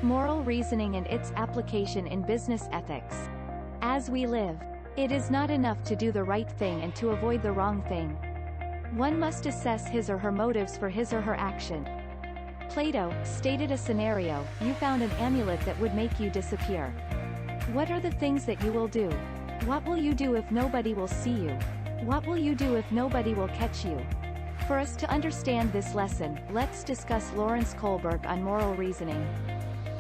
Moral reasoning and its application in business ethics. As we live, it is not enough to do the right thing and to avoid the wrong thing. One must assess his or her motives for his or her action. Plato stated a scenario: you found an amulet that would make you disappear. What are the things that you will do? What will you do if nobody will see you? What will you do if nobody will catch you? For us to understand this lesson, let's discuss Lawrence Kohlberg on moral reasoning.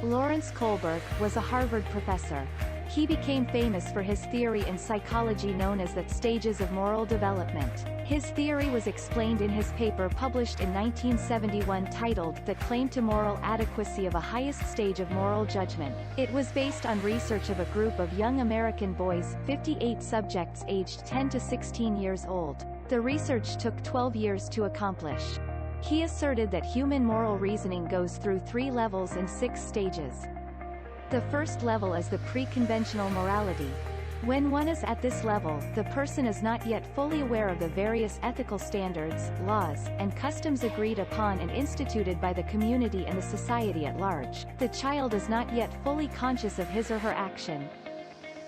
Lawrence Kohlberg was a Harvard professor. He became famous for his theory in psychology known as the stages of moral development. His theory was explained in his paper published in 1971 titled The Claim to Moral Adequacy of a Highest Stage of Moral Judgment. It was based on research of a group of young American boys, 58 subjects aged 10 to 16 years old. The research took 12 years to accomplish. He asserted that human moral reasoning goes through 3 levels and 6 stages. The first level is the pre-conventional morality. When one is at this level, the person is not yet fully aware of the various ethical standards, laws, and customs agreed upon and instituted by the community and the society at large. The child is not yet fully conscious of his or her action.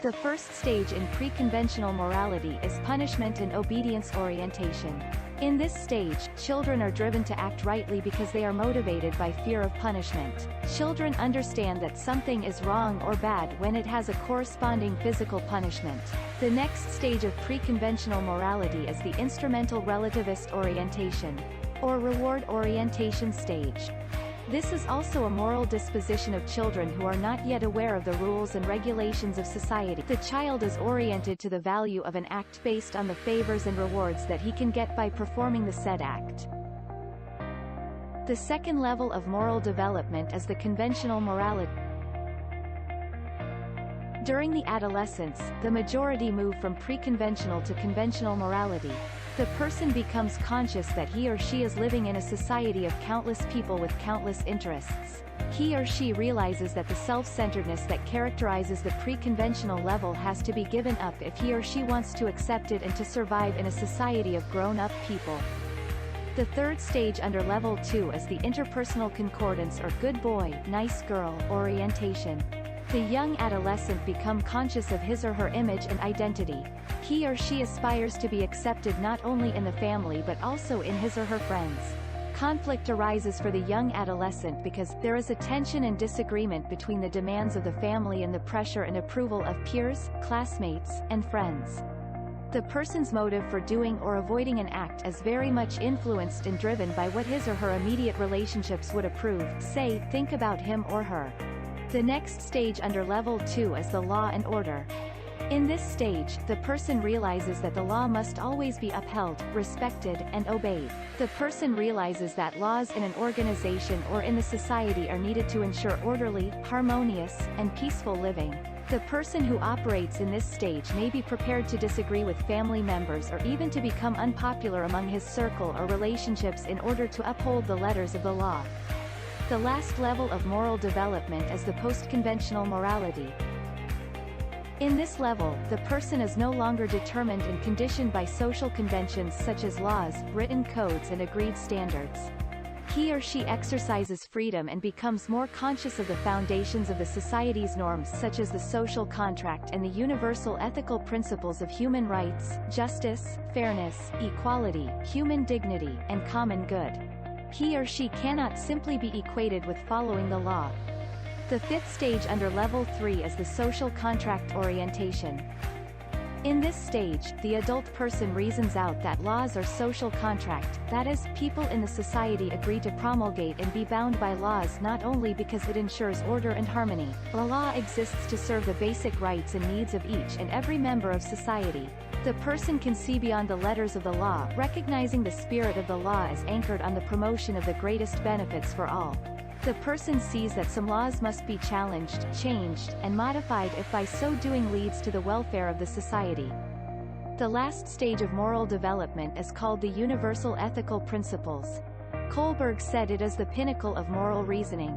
The first stage in pre-conventional morality is punishment and obedience orientation. In this stage, children are driven to act rightly because they are motivated by fear of punishment. Children understand that something is wrong or bad when it has a corresponding physical punishment. The next stage of pre-conventional morality is the instrumental relativist orientation, or reward orientation stage. This is also a moral disposition of children who are not yet aware of the rules and regulations of society. The child is oriented to the value of an act based on the favors and rewards that he can get by performing the said act. The second level of moral development is the conventional morality. During the adolescence, the majority move from pre-conventional to conventional morality. The person becomes conscious that he or she is living in a society of countless people with countless interests. He or she realizes that the self-centeredness that characterizes the pre-conventional level has to be given up if he or she wants to accept it and to survive in a society of grown-up people. The third stage under level 2 is the interpersonal concordance or good boy, nice girl orientation. The young adolescent becomes conscious of his or her image and identity. He or she aspires to be accepted not only in the family but also in his or her friends. Conflict arises for the young adolescent because there is a tension and disagreement between the demands of the family and the pressure and approval of peers, classmates, and friends. The person's motive for doing or avoiding an act is very much influenced and driven by what his or her immediate relationships would approve, say, think about him or her. The next stage under level 2 is the law and order. In this stage, the person realizes that the law must always be upheld, respected, and obeyed. The person realizes that laws in an organization or in the society are needed to ensure orderly, harmonious, and peaceful living. The person who operates in this stage may be prepared to disagree with family members or even to become unpopular among his circle or relationships in order to uphold the letters of the law. The last level of moral development is the post-conventional morality. In this level, the person is no longer determined and conditioned by social conventions such as laws, written codes and agreed standards. He or she exercises freedom and becomes more conscious of the foundations of the society's norms such as the social contract and the universal ethical principles of human rights, justice, fairness, equality, human dignity, and common good. He or she cannot simply be equated with following the law. The fifth stage under level 3 is the social contract orientation. In this stage, the adult person reasons out that laws are social contract, that is, people in the society agree to promulgate and be bound by laws not only because it ensures order and harmony. A law exists to serve the basic rights and needs of each and every member of society. The person can see beyond the letters of the law, recognizing the spirit of the law as anchored on the promotion of the greatest benefits for all. The person sees that some laws must be challenged, changed, and modified if by so doing leads to the welfare of the society. The last stage of moral development is called the universal ethical principles. Kohlberg said it is the pinnacle of moral reasoning.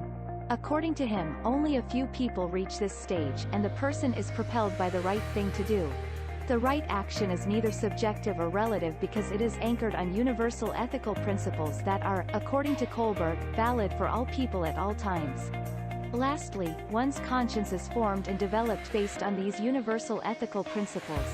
According to him, only a few people reach this stage, and the person is propelled by the right thing to do. The right action is neither subjective or relative because it is anchored on universal ethical principles that are, according to Kohlberg, valid for all people at all times. Lastly, one's conscience is formed and developed based on these universal ethical principles.